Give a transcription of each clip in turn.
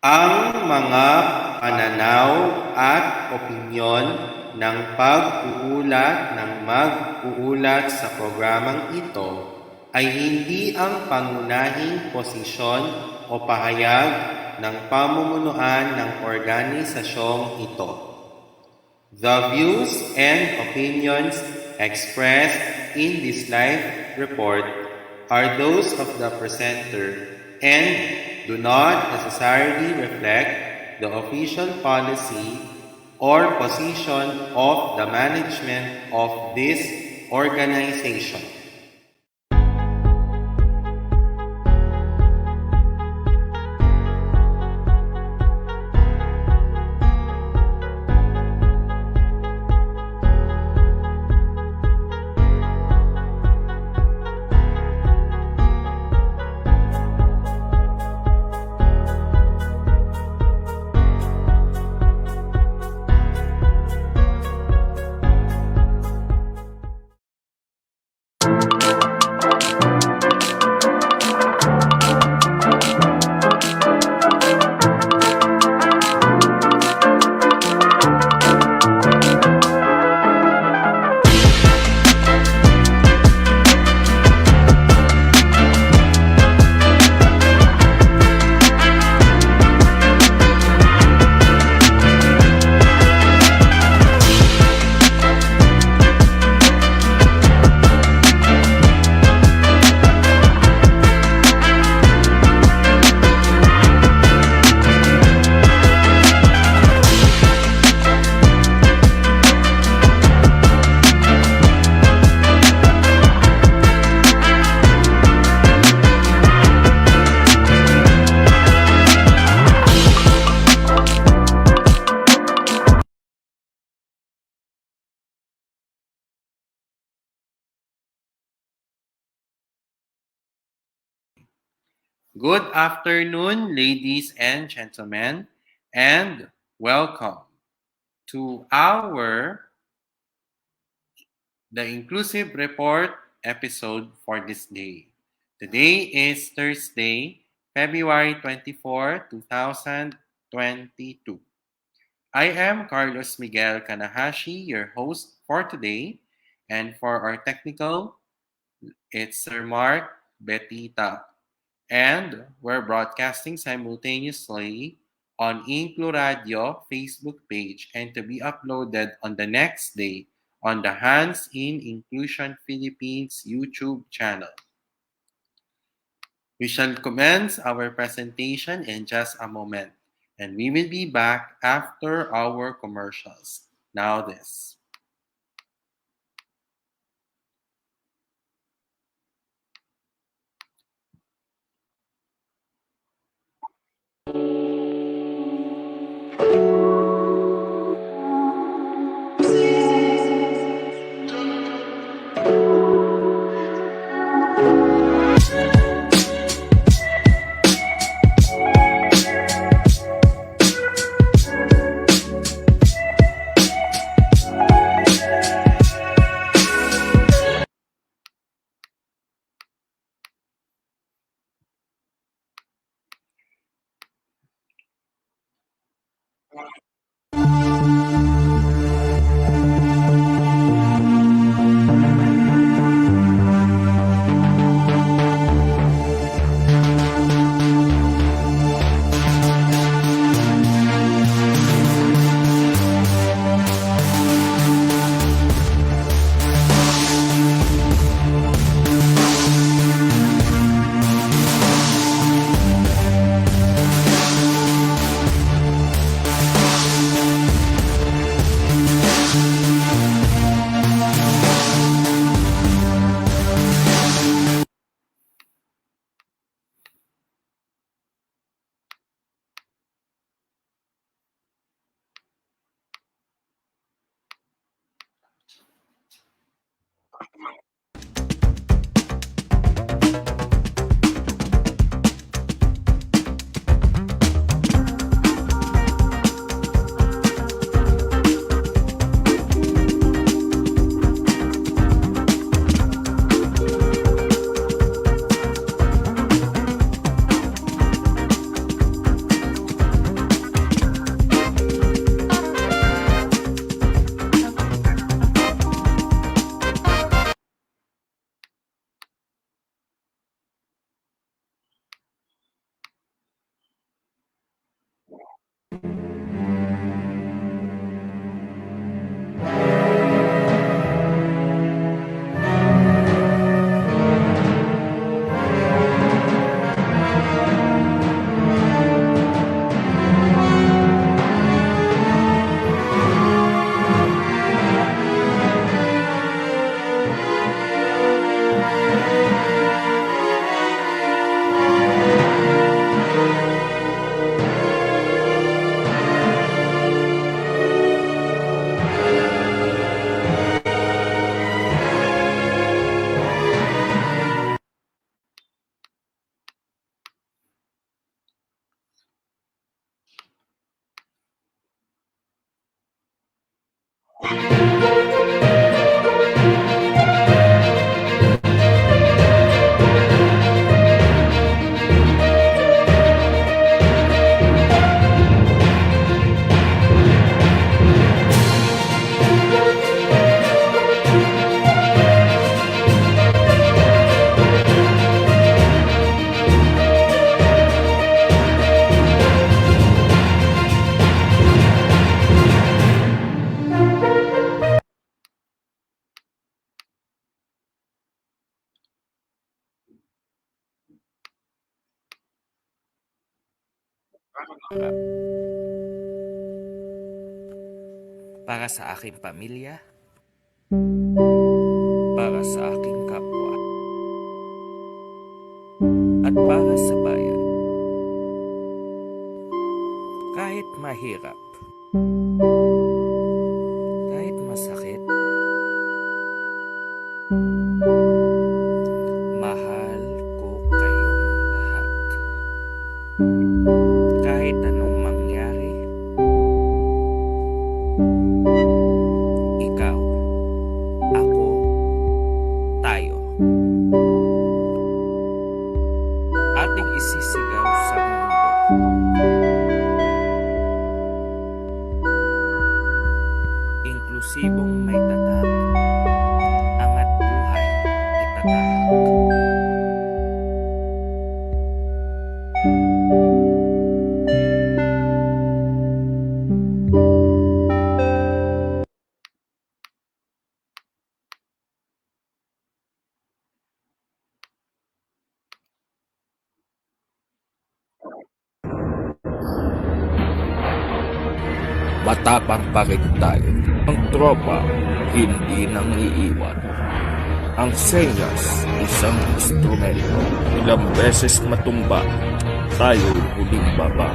Ang mga pananaw at opinyon ng pag-uulat ng mag-uulat sa programang ito ay hindi ang pangunahing posisyon o pahayag ng pamumunuan ng organisasyong ito. The views and opinions expressed in this live report are those of the presenter and do not necessarily reflect the official policy or position of the management of this organization. Good afternoon, ladies and gentlemen, and welcome to the Inclusive Report episode for this day. Today is Thursday, February 24, 2022. I am Carlos Miguel Kanahashi, your host for today, and for our technical, it's Sir Mark Betita. And we're broadcasting simultaneously on InkluRadyo Facebook page and to be uploaded on the next day on the Hands in Inclusion Philippines YouTube channel. We shall commence our presentation in just a moment, and we will be back after our commercials. Now this. Para sa aking pamilya, para sa aking kapwa, at para sa bayan. Kahit mahirap, kahit masakit, mahal ko kayong lahat. Kahit anong mangyari, ikaw, ako, tayo. Ating isisigaw sa mundo. Inklusibong may tatag, angat buhay itatahak. Matapang pa rin tayo. Ang tropa, hindi nang iiwan. Ang senyas, isang instrumento. Ilang beses matumba, tayo huling baba.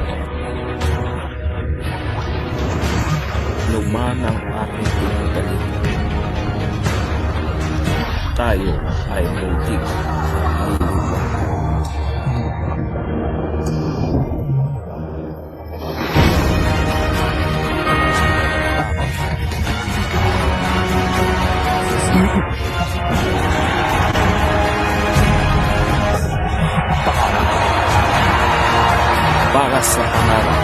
Luman ang ating pinagaling. Tayo ay muling liliwan. Para sa pangarap,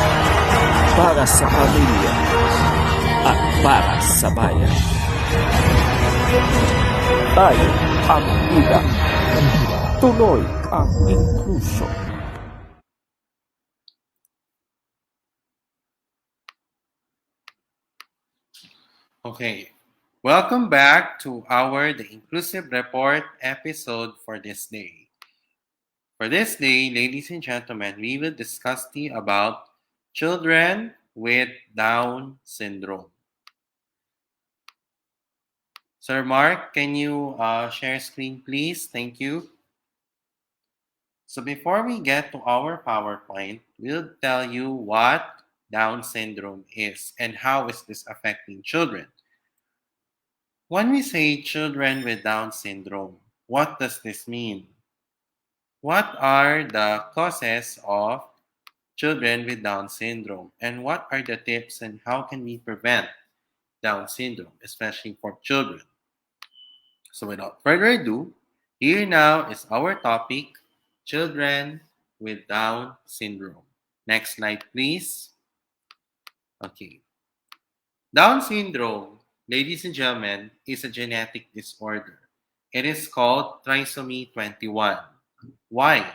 para sa pamilya, at para sa bayan. Tayo ang ida. Tuloy ang inclusion. Okay. Welcome back to the Inclusive Report episode for this day. For this day, ladies and gentlemen, we will discuss about children with Down syndrome. Sir Mark, can you share screen, please? Thank you. So before we get to our PowerPoint, we'll tell you what Down syndrome is and how is this affecting children. When we say children with Down syndrome, what does this mean? What are the causes of children with Down syndrome? And what are the tips and how can we prevent Down syndrome, especially for children? So without further ado, here now is our topic, children with Down syndrome. Next slide, please. Okay. Down syndrome, ladies and gentlemen, is a genetic disorder. It is called trisomy 21. Why?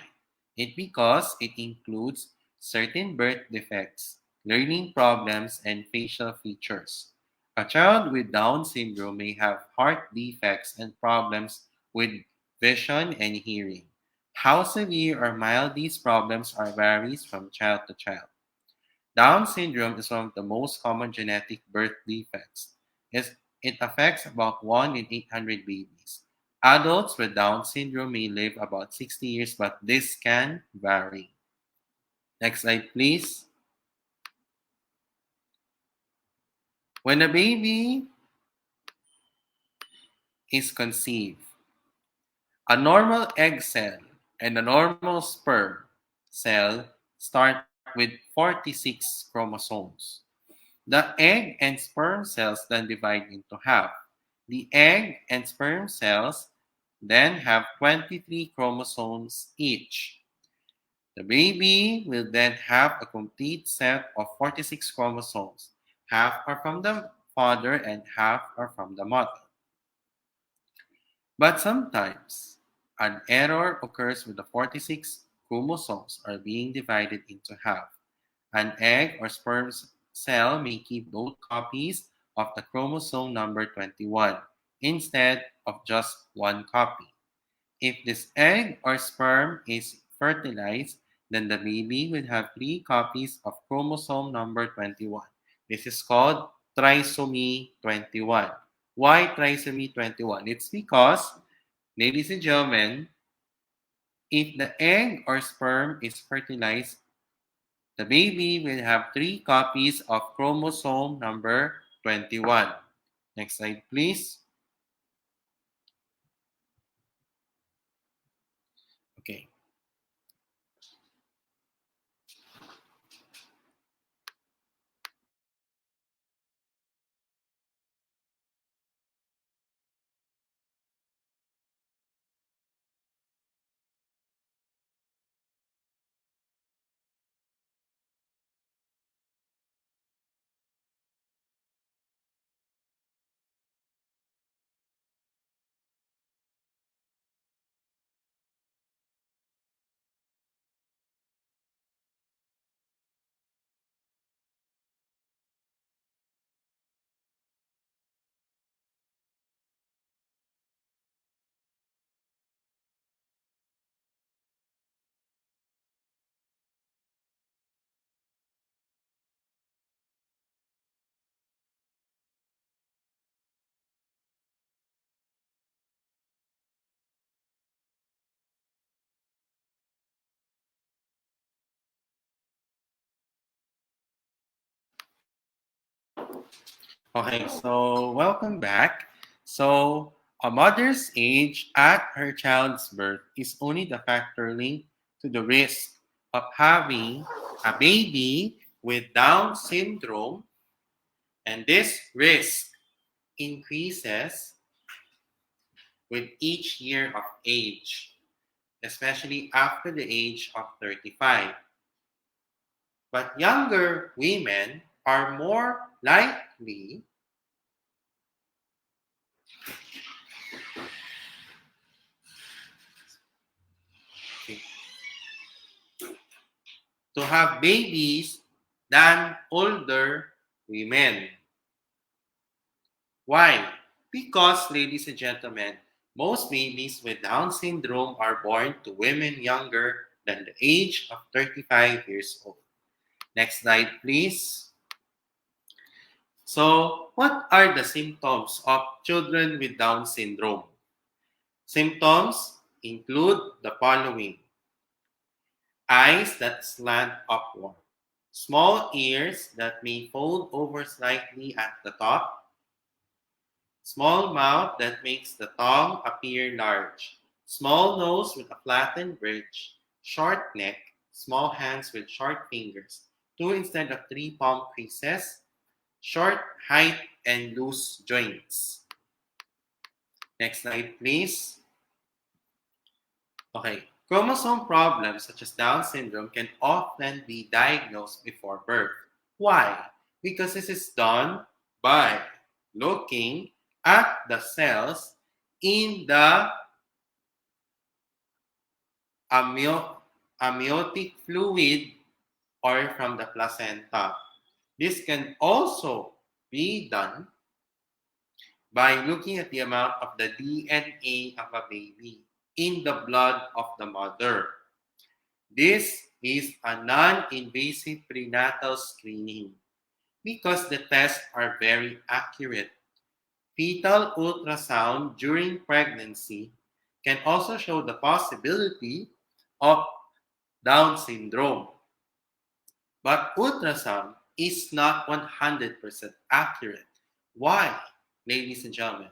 Because it includes certain birth defects learning problems, and facial features. A child with Down syndrome may have heart defects and problems with vision and hearing. How severe or mild these problems are varies from child to child. Down syndrome is one of the most common genetic birth defects. It affects about 1 in 800 babies. Adults with Down syndrome may live about 60 years, but this can vary. Next slide, please. When a baby is conceived, a normal egg cell and a normal sperm cell start with 46 chromosomes. The egg and sperm cells then divide into half. The egg and sperm cells then have 23 chromosomes each. The baby will then have a complete set of 46 chromosomes. Half are from the father and half are from the mother. But sometimes an error occurs with the 46 chromosomes are being divided into half. An egg or sperm cell may keep both copies of the chromosome number 21 instead of just one copy. If this egg or sperm is fertilized, then the baby will have three copies of chromosome number 21. This is called trisomy 21. Why trisomy 21? It's because, ladies and gentlemen, if the egg or sperm is fertilized, the baby will have three copies of chromosome number 21. Next slide, please. Okay. Okay, so welcome back. So, a mother's age at her child's birth is only the factor linked to the risk of having a baby with Down syndrome, and this risk increases with each year of age, especially after the age of 35. But younger women are more likely to have babies than older women. Why? Because, ladies and gentlemen, most babies with Down syndrome are born to women younger than the age of 35 years old. Next slide, please. So, what are the symptoms of children with Down syndrome? Symptoms include the following: eyes that slant upward, small ears that may fold over slightly at the top, small mouth that makes the tongue appear large, small nose with a flattened bridge, short neck, small hands with short fingers, two instead of three palm creases, short height and loose joints. Next slide, please. Okay. Chromosome problems such as Down syndrome can often be diagnosed before birth. Why? Because this is done by looking at the cells in the amniotic fluid or from the placenta. This can also be done by looking at the amount of the DNA of a baby in the blood of the mother. This is a non-invasive prenatal screening because the tests are very accurate. Fetal ultrasound during pregnancy can also show the possibility of Down syndrome. But ultrasound is not 100% accurate. Why, ladies and gentlemen?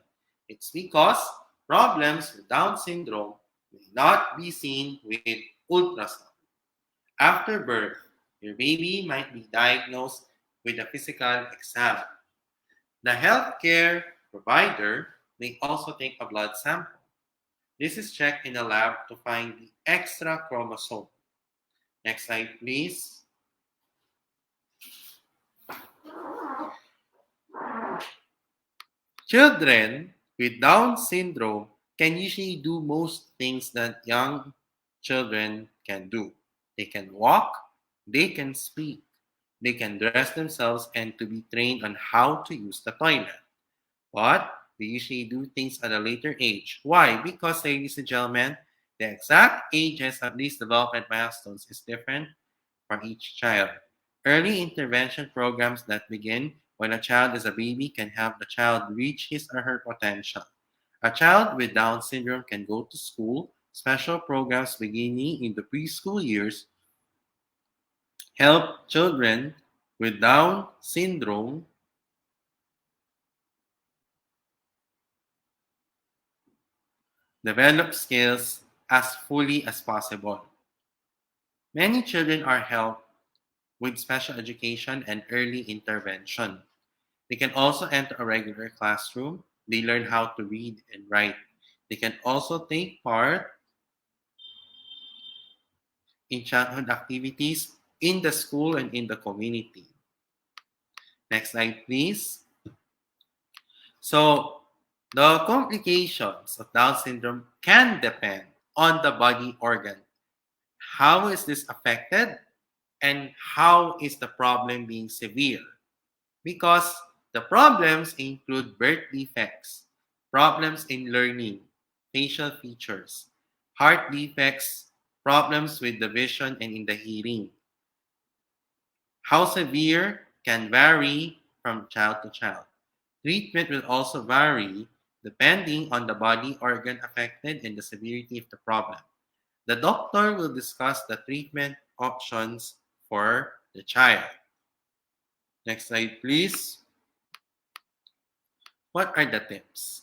It's because problems with Down syndrome may not be seen with ultrasound. After birth, your baby might be diagnosed with a physical exam. The healthcare provider may also take a blood sample. This is checked in a lab to find the extra chromosome. Next slide, please. Children with Down syndrome can usually do most things that young children can do. They can walk, they can speak, they can dress themselves, and to be trained on how to use the toilet. But we usually do things at a later age. Why? Because, ladies and gentlemen, the exact ages of these development milestones is different for each child. Early intervention programs that begin when a child is a baby can help the child reach his or her potential. A child with Down syndrome can go to school. Special programs beginning in the preschool years help children with Down syndrome develop skills as fully as possible. Many children are helped with special education and early intervention. They can also enter a regular classroom. They learn how to read and write. They can also take part in childhood activities in the school and in the community. Next slide, please. So, the complications of Down syndrome can depend on the body organ. How is this affected? And how is the problem being severe? Because the problems include birth defects, problems in learning, facial features, heart defects, problems with the vision and in the hearing. How severe can vary from child to child. Treatment will also vary depending on the body organ affected and the severity of the problem. The doctor will discuss the treatment options for the child. Next slide, please. What are the tips?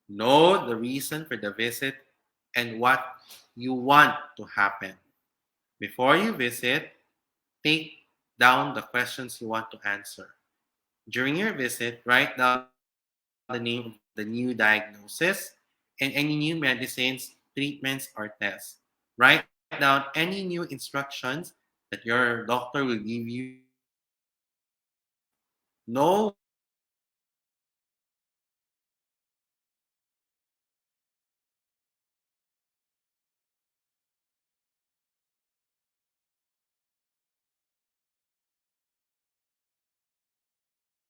Know the reason for the visit and what you want to happen. Before you visit, take down the questions you want to answer. During your visit, write down the name of the new diagnosis and any new medicines, treatments, or tests. Write down any new instructions that your doctor will give you during your visit. Know what you want to happen. Know what the treatment options are. Write down the questions you want to answer. During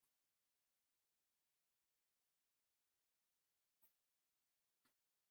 your visit, take down the questions you want to answer.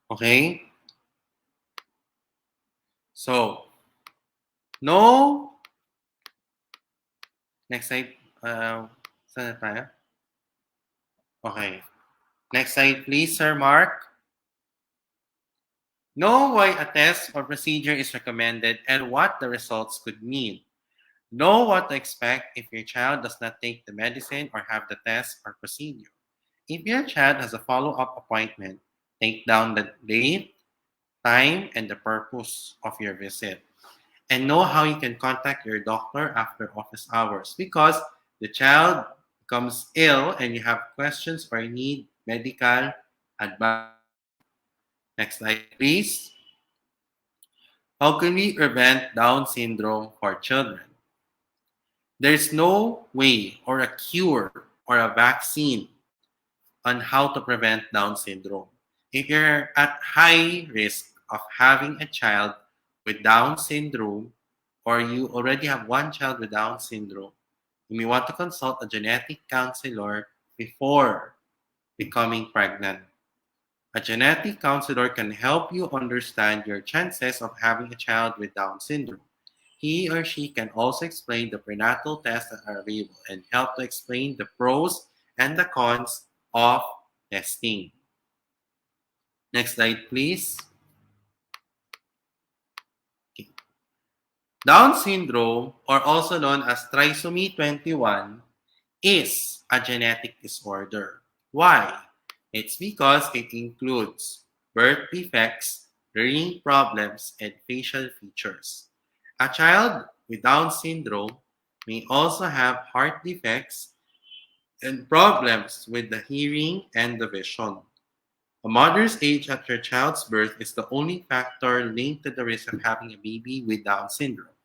Okay? So, know, next slide, saan na tayo? Okay. Next slide, please, Sir Mark. Know why a test or procedure is recommended and what the results could mean. Know what to expect if your child does not take the medicine or have the test or procedure. If your child has a follow up appointment, take down the date, time, and the purpose of your visit. And know how you can contact your doctor after office hours because the child becomes ill and you have questions or need medical advice. Next slide, please. How can we prevent Down syndrome for children? There's no way or a cure or a vaccine on how to prevent Down syndrome. If you're at high risk of having a child with Down syndrome, or you already have one child with Down syndrome, you may want to consult a genetic counselor before becoming pregnant. A genetic counselor can help you understand your chances of having a child with Down syndrome. He or she can also explain the prenatal tests that are available and help to explain the pros and the cons of testing. Next slide, please. Okay. Down syndrome, or also known as trisomy 21, is a genetic disorder. Why? It's because it includes birth defects, learning problems, and facial features. A child with Down syndrome may also have heart defects and problems with the hearing and the vision. A mother's age at her child's birth is the only factor linked to the risk of having a baby with Down syndrome.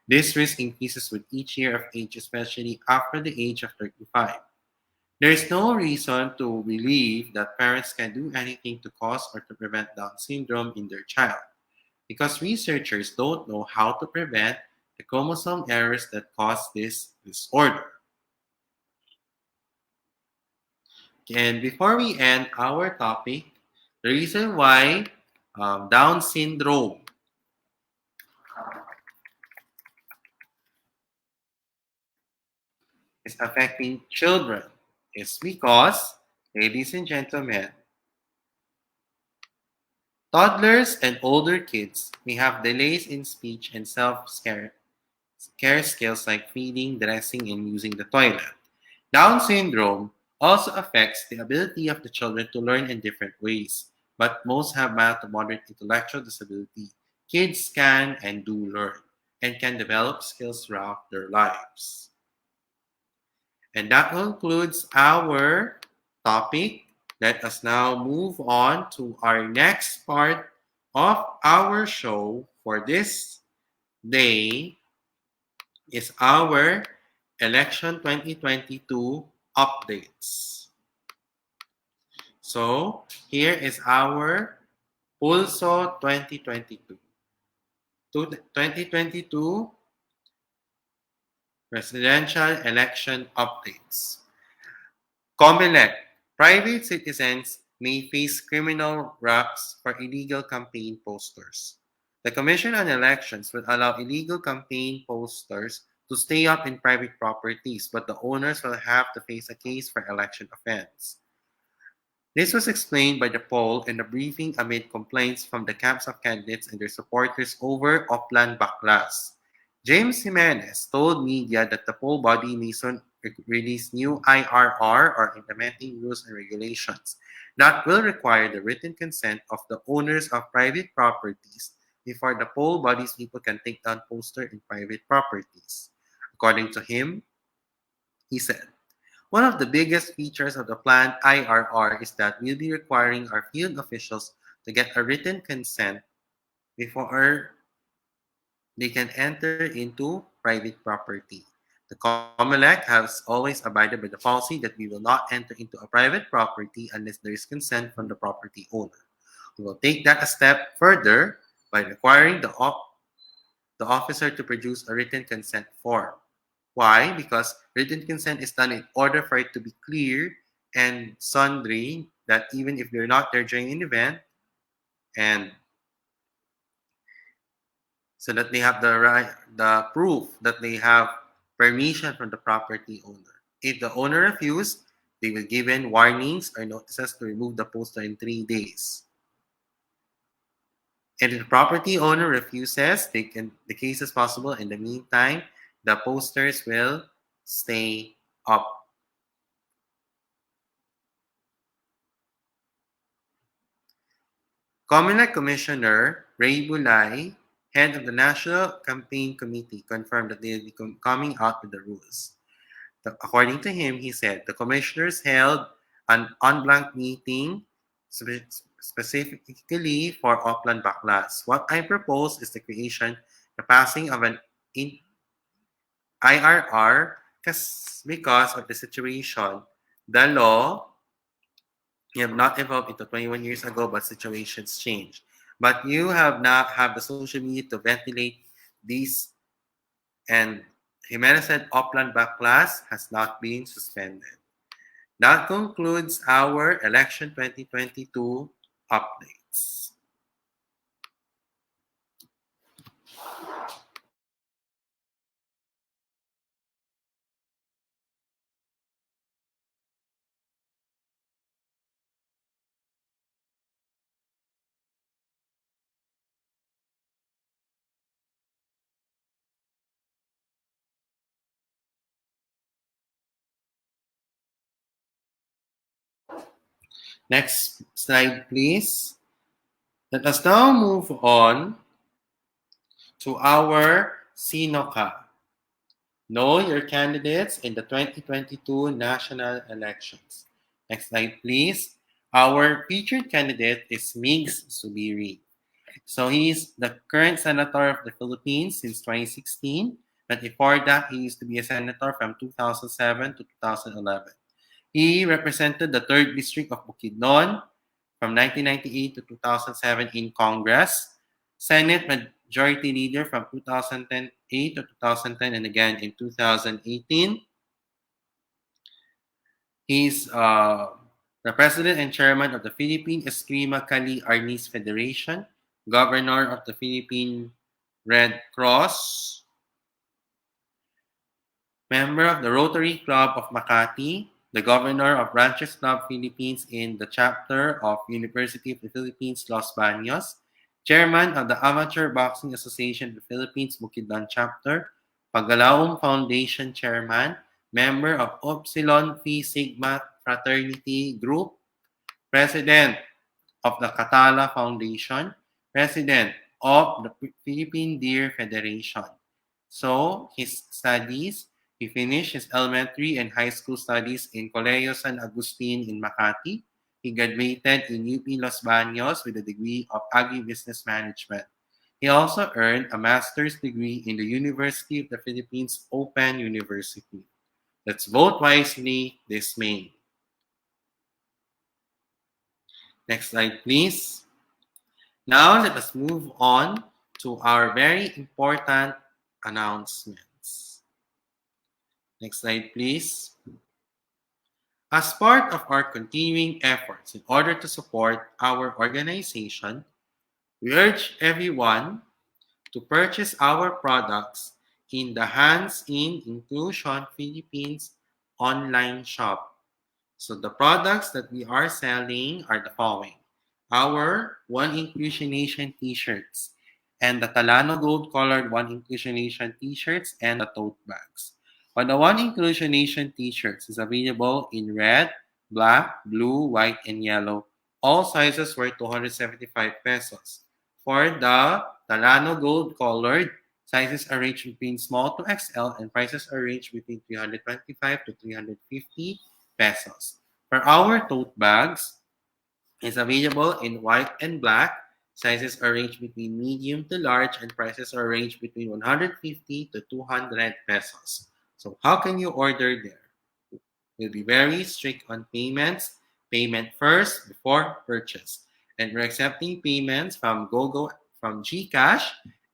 This risk increases with each year of age, especially after the age of 35. There is no reason to believe that parents can do anything to cause or to prevent Down syndrome in their child, because researchers don't know how to prevent the chromosome errors that cause this disorder. And before we end our topic, the reason why Down syndrome is affecting children is because, ladies and gentlemen, toddlers and older kids may have delays in speech and care skills like feeding, dressing, and using the toilet. Down syndrome also affects the ability of the children to learn in different ways, but most have mild to moderate intellectual disability. Kids can and do learn and can develop skills throughout their lives. And that concludes our topic. Let us now move on to our next part of our show for this day is our election 2022 updates. So, here is our Pulso 2022. 2022 presidential election updates. COMELEC, private citizens may face criminal raps for illegal campaign posters. The Commission on Elections will allow illegal campaign posters to stay up in private properties, but the owners will have to face a case for election offense. This was explained by the poll in a briefing amid complaints from the camps of candidates and their supporters over Oplan Backlash. James Jimenez told media that the poll body may soon release new IRR or implementing rules and regulations that will require the written consent of the owners of private properties before the poll body's people can take down posters in private properties. According to him, he said, one of the biggest features of the planned IRR is that we'll be requiring our field officials to get a written consent before they can enter into private property. The COMELEC has always abided by the policy that we will not enter into a private property unless there is consent from the property owner. We will take that a step further by requiring the officer to produce a written consent form. Why? Because written consent is done in order for it to be clear and sundry that even if they're not there during an event, and so that they have the proof that they have permission from the property owner. If the owner refuses, they will give in warnings or notices to remove the poster in 3 days. And if the property owner refuses, the case is possible. In the meantime, The posters will stay up. COMELEC Commissioner Ray Bulay, head of the National Campaign Committee, confirmed that they will be coming out with the rules. According to him, he said, the commissioners held an en blanc meeting specifically for Oplan Baklas. What I propose is the creation, the passing of an IRR because of the situation. The law have not evolved into 21 years ago, but situations change. But you have not have the social media to ventilate these, and Jimenez said Oplan Baklas has not been suspended. That concludes our election 2022 updates. Next slide, please. Let us now move on to our Sinoka. Know your candidates in the 2022 national elections. Next slide, please. Our featured candidate is Migs Subiri. So he is the current senator of the Philippines since 2016. But before that, he used to be a senator from 2007 to 2011. He represented the 3rd District of Bukidnon from 1998 to 2007 in Congress, Senate Majority Leader from 2008 to 2010, and again in 2018. He's the President and Chairman of the Philippine Eskrima Kali Arnis Federation, Governor of the Philippine Red Cross, member of the Rotary Club of Makati, the Governor of Ranchers Club Philippines in the chapter of University of the Philippines, Los Baños, Chairman of the Amateur Boxing Association of the Philippines, Bukidnon Chapter, Pagalaong Foundation Chairman, member of Upsilon Phi Sigma Fraternity Group, President of the Katala Foundation, President of the Philippine Deer Federation. So, his studies, he finished his elementary and high school studies in Colegio San Agustin in Makati. He graduated in UP Los Baños with a degree of Agribusiness Management. He also earned a master's degree in the University of the Philippines Open University. Let's vote wisely this May. Next slide, please. Now, let us move on to our very important announcements. Next slide, please. As part of our continuing efforts in order to support our organization, we urge everyone to purchase our products in the Hands-in Inclusion Philippines online shop. So the products that we are selling are the following. Our One Inclusion Nation t-shirts and the Talano Gold Colored One Inclusion Nation t-shirts and the tote bags. On the One Inclusion Nation t-shirts is available in red, black, blue, white, and yellow. All sizes were 275 pesos. For the Talano Gold Colored, sizes are ranged between small to XL and prices are ranged between 325 to 350 pesos. For our tote bags, it's available in white and black. Sizes are ranged between medium to large and prices are ranged between 150 to 200 pesos. So how can you order there? We'll be very strict on payments. Payment first before purchase. And we're accepting payments from GCash,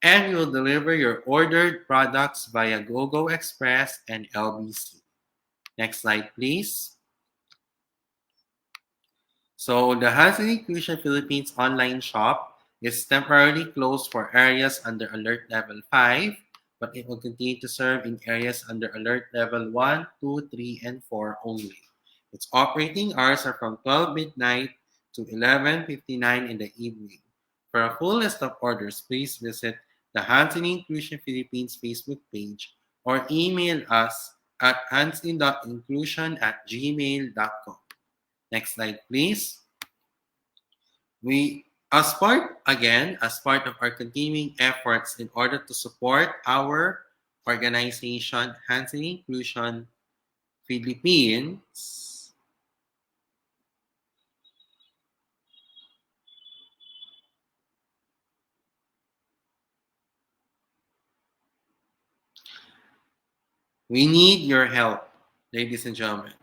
and we will deliver your ordered products via GoGo Express and LBC. Next slide, please. So the HNI Inclusion Philippines online shop is temporarily closed for areas under Alert Level 5, but it will continue to serve in areas under Alert Level 1, 2, 3, and 4 only. Its operating hours are from 12 midnight to 11:59 in the evening. For a full list of orders, please visit the HNI Inclusion Philippines Facebook page or email us at handsin.inclusion@gmail.com. Next slide, please. As part of our continuing efforts in order to support our organization, Hands in Inclusion Philippines, we need your help, ladies and gentlemen.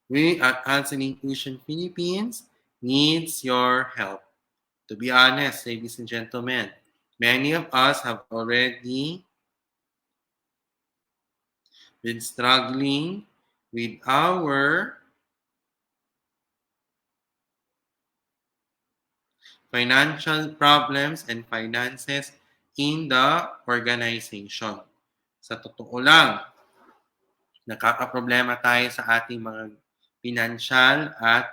We at Hands in Inclusion Philippines needs your help. To be honest, ladies and gentlemen, many of us have already been struggling with our financial problems and finances in the organization. Sa totoo lang, nakakaproblema tayo sa ating mga financial at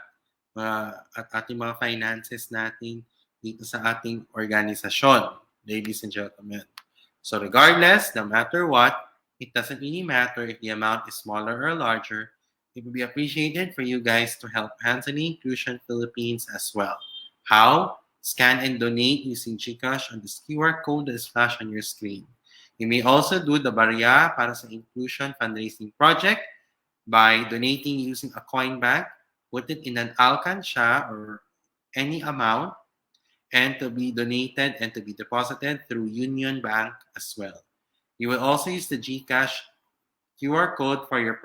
ating mga finances natin dito sa ating organisasyon, ladies and gentlemen. So regardless, no matter what, it doesn't really matter if the amount is smaller or larger. It would be appreciated for you guys to help Hands in Inclusion Philippines as well. How? Scan and donate using GCash on this QR code that is flashed on your screen. You may also do the barya para sa Inclusion Fundraising Project by donating using a coin bank, put it in an alcansya or any amount, and to be donated and to be deposited through Union Bank as well. You will also use the GCash QR code for your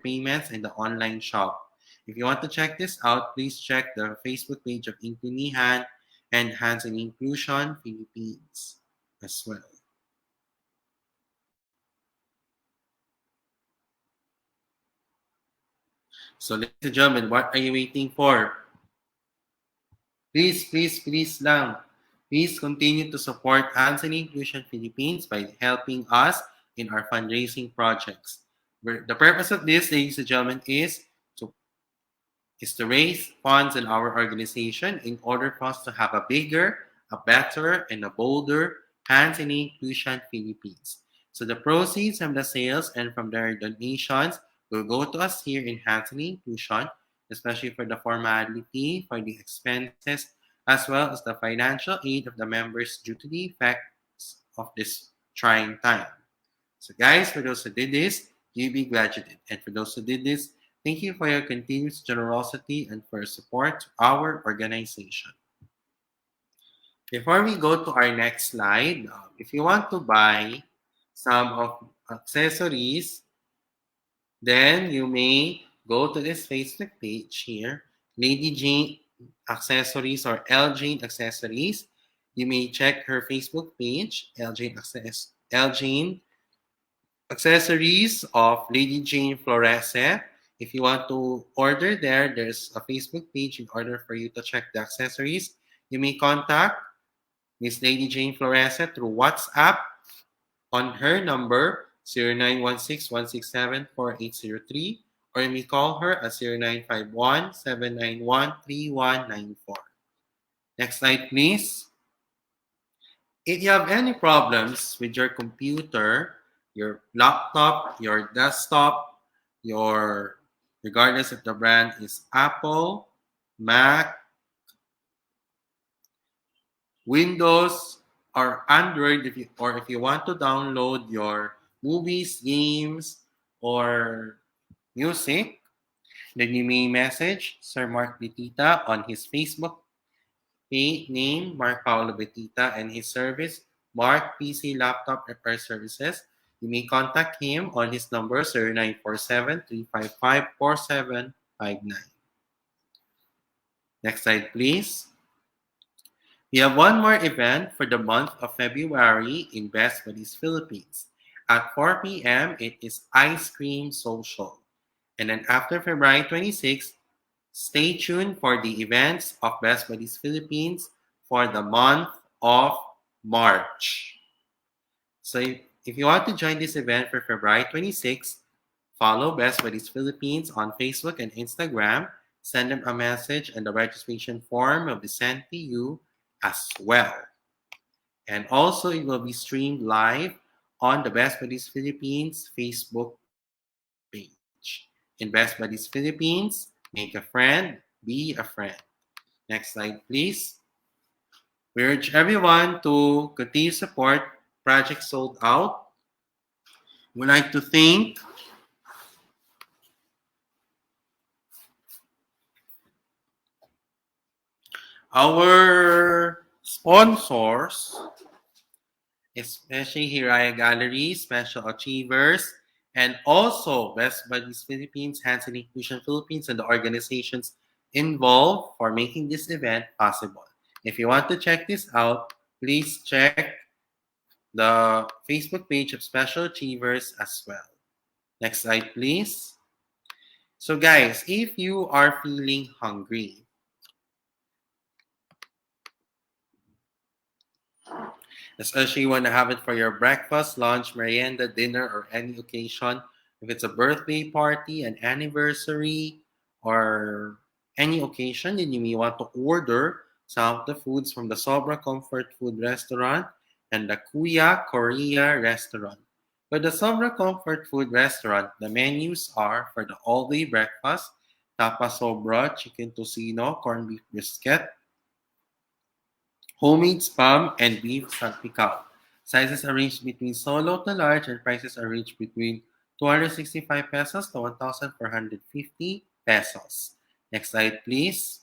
payments in the online shop. If you want to check this out, please check the Facebook page of Inclunihan and Hands in Inclusion Philippines as well. So, ladies and gentlemen, what are you waiting for? Please lang. Please continue to support Hands in Inclusion Philippines by helping us in our fundraising projects. The purpose of this, ladies and gentlemen, is to raise funds in our organization in order for us to have a bigger, a better, and a bolder Hands in Inclusion Philippines. So the proceeds from the sales and from their donations will go to us here in Hands in Inclusion, especially for the formality, for the expenses, as well as the financial aid of the members due to the effects of this trying time. So guys, for those who did this, you be glad you did. And for those who did this, thank you for your continuous generosity and for your support to our organization. Before we go to our next slide, if you want to buy some of accessories, then you may go to this Facebook page here, Lady Jane Accessories or L Jane Accessories. You may check her Facebook page, L Jane Accessories of Lady Jane Florese. If you want to order there, there's a Facebook page in order for you to check the accessories. You may contact Miss Lady Jane Florese through WhatsApp on her number 0916-167-4803, or you may call her at 0951-791-3194. Next slide, please. If you have any problems with your computer, your laptop, your desktop, regardless if the brand is Apple, Mac, Windows, or Android, if you want to download your movies, games, or music, then you may message Sir Mark Betita on his Facebook name, Mark Paolo Betita, and his service, Mark PC Laptop Repair Services. You may contact him on his number 0947-355-4759. Next slide, please. We have one more event for the month of February in Best Buddies Philippines. At 4 p.m., it is Ice Cream Social. And then after February 26th, stay tuned for the events of Best Buddies Philippines for the month of March. So if you want to join this event for February 26th, follow Best Buddies Philippines on Facebook and Instagram. Send them a message and the registration form will be sent to you as well. And also, it will be streamed live on the Best Buddies Philippines Facebook page. In Best Buddies Philippines, make a friend, be a friend. Next slide, please. We urge everyone to continue support Project Sold Out. We'd like to thank our sponsors, especially Hiraya Gallery, Special Achievers, and also Best Buddies Philippines, Hands in Inclusion Philippines, and the organizations involved for making this event possible. If you want to check this out, please check the Facebook page of Special Achievers as well. Next slide, please. So, guys, if you are feeling hungry, especially when you have it for your breakfast, lunch, merienda, dinner, or any occasion. If it's a birthday party, an anniversary, or any occasion, then you may want to order some of the foods from the Sobra Comfort Food Restaurant and the Kuya Korea Restaurant. For the Sobra Comfort Food Restaurant, the menus are for the all-day breakfast, tapa sobra, chicken tocino, corned beef brisket, homemade spam, and beef salpicao. Sizes are ranged between solo to large and prices are ranged between 265 pesos to 1,450 pesos. Next slide, please.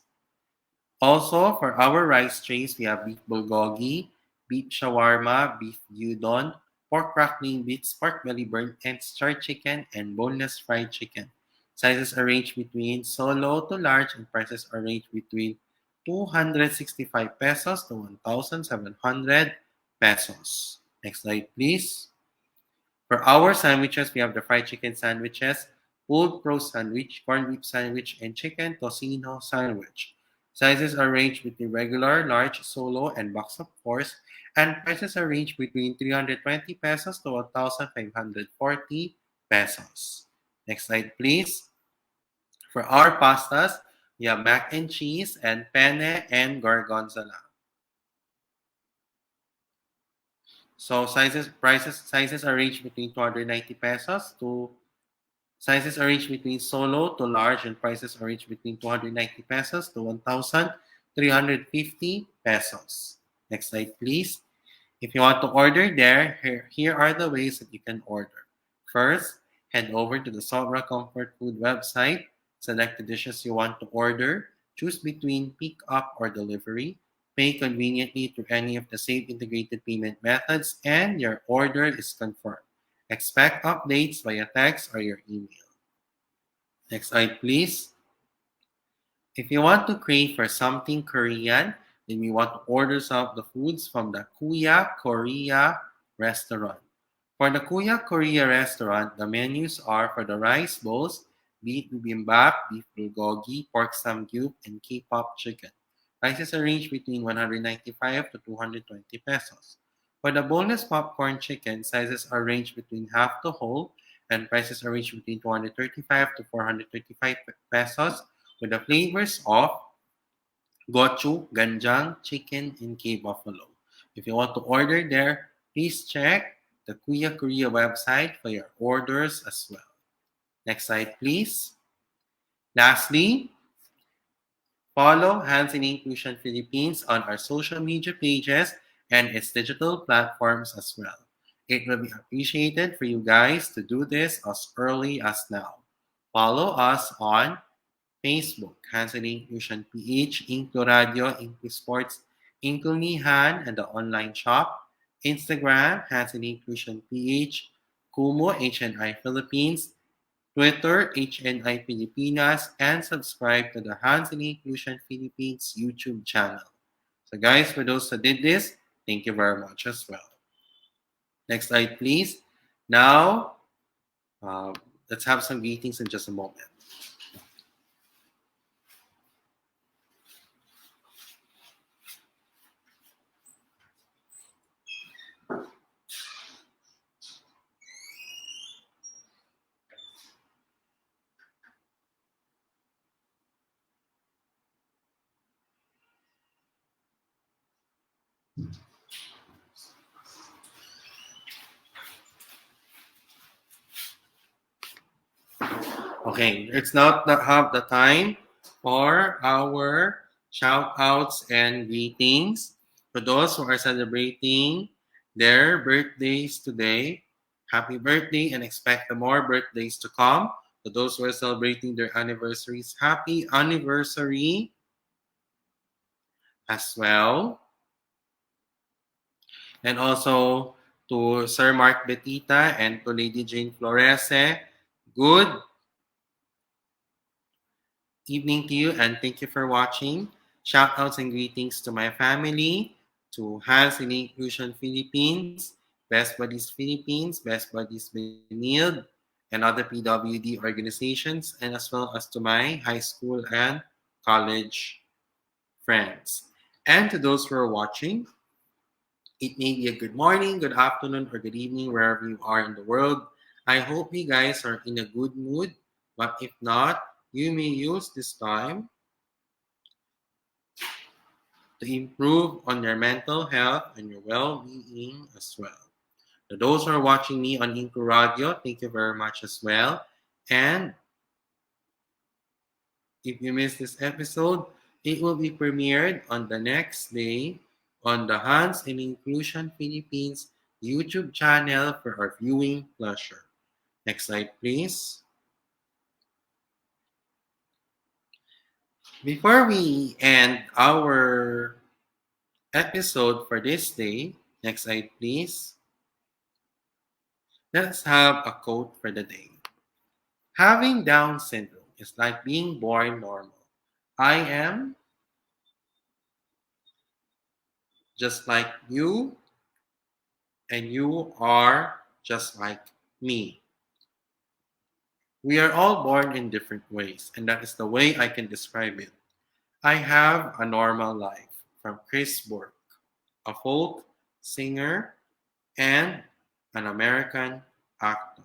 Also, for our rice trays, we have beef bulgogi, beef shawarma, beef gyudon, pork crackling bits, pork belly burnt, and star chicken, and boneless fried chicken. Sizes are ranged between solo to large, and prices are ranged between 265 pesos to 1,700 pesos. Next slide, please. For our sandwiches, we have the fried chicken sandwiches, pulled pro sandwich, corned beef sandwich, and chicken tocino sandwich. Sizes are ranged between regular, large, solo, and box of fours, and prices are ranged between 320 pesos to 1,540 pesos. Next slide, please. For our pastas, we have mac and cheese and penne and gorgonzola. So sizes are ranged between 290 pesos to sizes are ranged between solo to large, and prices are ranged between 290 pesos to 1,350 pesos. Next slide, please. If you want to order there, here are the ways that you can order. First, head over to the Sobra Comfort Food website, select the dishes you want to order, choose between pick up or delivery, pay conveniently through any of the same integrated payment methods, and your order is confirmed. Expect updates via text or your email. Next slide, please. If you want to crave for something Korean, then you want to order some of the foods from the Kuya Korea restaurant. For the Kuya Korea restaurant, the menus are for the rice bowls, beef bibimbap, beef bulgogi, pork samgyup, and K-pop chicken. Prices are ranged between 195 to 220 pesos. For the boneless popcorn chicken, sizes are ranged between half to whole, and prices are ranged between 235 to 435 pesos with the flavors of gochu, ganjang, chicken, and K-buffalo. If you want to order there, please check the Kuya Korea website for your orders as well. Next slide, please. Lastly, follow Hands in Inclusion Philippines on our social media pages and its digital platforms as well. It will be appreciated for you guys to do this as early as now. Follow us on Facebook, Hands in Inclusion PH, InkluRadyo, InkluSports, InkluNihan, and the online shop. Instagram, Hands in Inclusion PH, Kumu, HNI Philippines, Twitter, HNI Pilipinas, and subscribe to the Hands in Inclusion Philippines YouTube channel. So guys, for those who did this, thank you very much as well. Next slide, please. Now, let's have some greetings in just a moment. Okay, it's not that have the time for our shout outs and greetings. For those who are celebrating their birthdays today, happy birthday and expect the more birthdays to come. For those who are celebrating their anniversaries, happy anniversary as well. And also to Sir Mark Betita and to Lady Jane Florese, good evening to you and thank you for watching. Shout outs and greetings to my family, to HNI Inclusion Philippines, Best Buddies Philippines, Best Buddies Benilde, and other PWD organizations, and as well as to my high school and college friends. And to those who are watching, it may be a good morning, good afternoon, or good evening wherever you are in the world. I hope you guys are in a good mood, but if not, you may use this time to improve on your mental health and your well-being as well. To those who are watching me on InkluRadyo, thank you very much as well. And if you missed this episode, it will be premiered on the next day on the Hans and Inclusion Philippines YouTube channel for our viewing pleasure. Next slide, please. Before we end our episode for this day, next slide, please. Let's have a quote for the day. Having Down syndrome is like being born normal. I am just like you, and you are just like me. We are all born in different ways, and that is the way I can describe it. I have a normal life from Chris Burke, a folk singer and an American actor.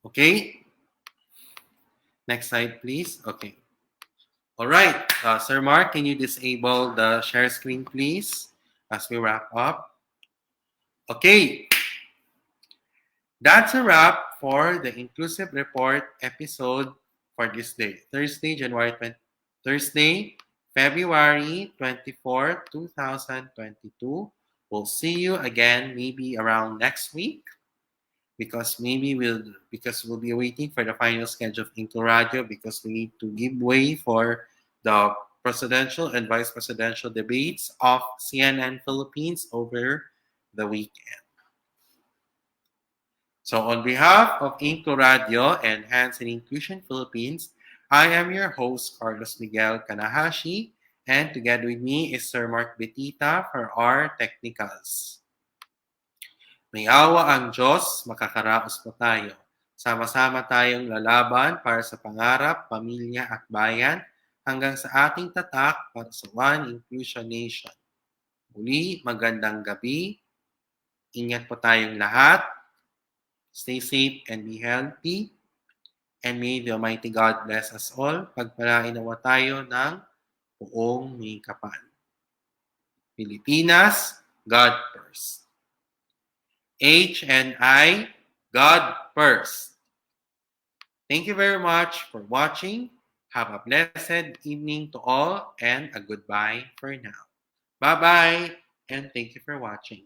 Okay, next slide, please. Okay. All right, Sir Mark, can you disable the share screen, please, as we wrap up? Okay, that's a wrap for the Inclusive Report episode for this day, Thursday, February 24, 2022. We'll see you again maybe around next week because we'll be waiting for the final schedule of InkluRadyo because we need to give way for the presidential and vice presidential debates of CNN Philippines over the weekend. So on behalf of InkluRadyo and Hands in Inclusion Philippines, I am your host, Carlos Miguel Kanahashi, and together with me is Sir Mark Betita for our technicals. May awa ang Diyos, makakaraos po tayo. Sama-sama tayong lalaban para sa pangarap, pamilya at bayan hanggang sa ating tatak para sa One Inclusion Nation. Muli, magandang gabi. Ingat po tayong lahat. Stay safe and be healthy. And may the Almighty God bless us all. Pagpalain nawa tayo ng buong may kapal. Pilipinas, God first. HNI, God first. Thank you very much for watching. Have a blessed evening to all and a goodbye for now. Bye-bye and thank you for watching.